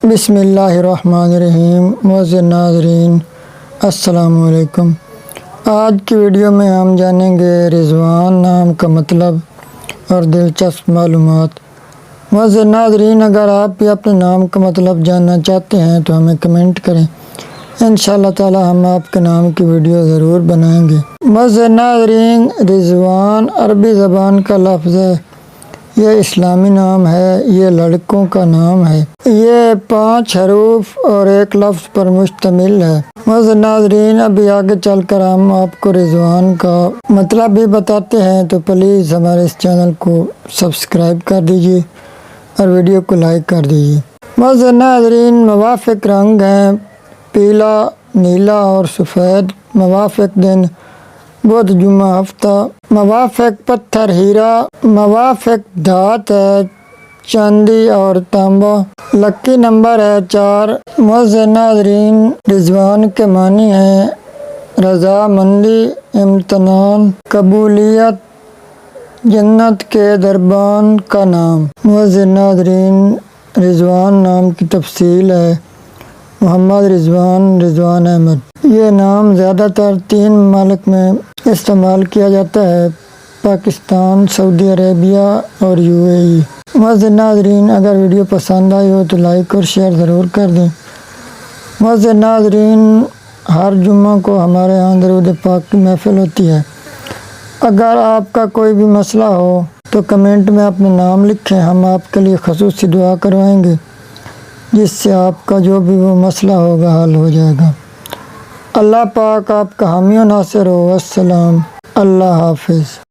بسم اللہ الرحمن الرحیم۔ معزز ناظرین السلام علیکم۔ آج کی ویڈیو میں ہم جانیں گے رضوان نام کا مطلب اور دلچسپ معلومات۔ معزز ناظرین، اگر آپ بھی اپنے نام کا مطلب جاننا چاہتے ہیں تو ہمیں کمنٹ کریں، انشاءاللہ تعالی ہم آپ کے نام کی ویڈیو ضرور بنائیں گے۔ معزز ناظرین، رضوان عربی زبان کا لفظ ہے، یہ اسلامی نام ہے، یہ لڑکوں کا نام ہے، یہ 5 حروف اور ایک لفظ پر مشتمل ہے۔ معزز ناظرین، ابھی آگے چل کر ہم آپ کو رضوان کا مطلب بھی بتاتے ہیں، تو پلیز ہمارے اس چینل کو سبسکرائب کر دیجیے اور ویڈیو کو لائک کر دیجیے۔ معزز ناظرین، موافق رنگ ہیں پیلا، نیلا اور سفید۔ موافق دن بدھ، جمعہ، ہفتہ۔ موافق پتھر ہیرا۔ موافق دھات ہے چاندی اور تانبا۔ لکی نمبر ہے 4۔ معزز ناظرین، رضوان کے معنی ہیں رضامندی، امتنان، قبولیت، جنت کے دربان کا نام۔ معزز ناظرین، رضوان نام کی تفصیل ہے محمد رضوان احمد۔ یہ نام زیادہ تر 3 ممالک میں استعمال کیا جاتا ہے: پاکستان، سعودی عربیہ اور UAE۔ معزز ناظرین، اگر ویڈیو پسند آئی ہو تو لائک اور شیئر ضرور کر دیں۔ معزز ناظرین، ہر جمعہ کو ہمارے یہاں درود پاک کی محفل ہوتی ہے۔ اگر آپ کا کوئی بھی مسئلہ ہو تو کمنٹ میں اپنا نام لکھیں، ہم آپ کے لیے خصوصی دعا کروائیں گے، جس سے آپ کا جو بھی وہ مسئلہ ہوگا حل ہو جائے گا۔ اللہ پاک آپ کا حامی و ناصر ہو۔ السلام، اللہ حافظ۔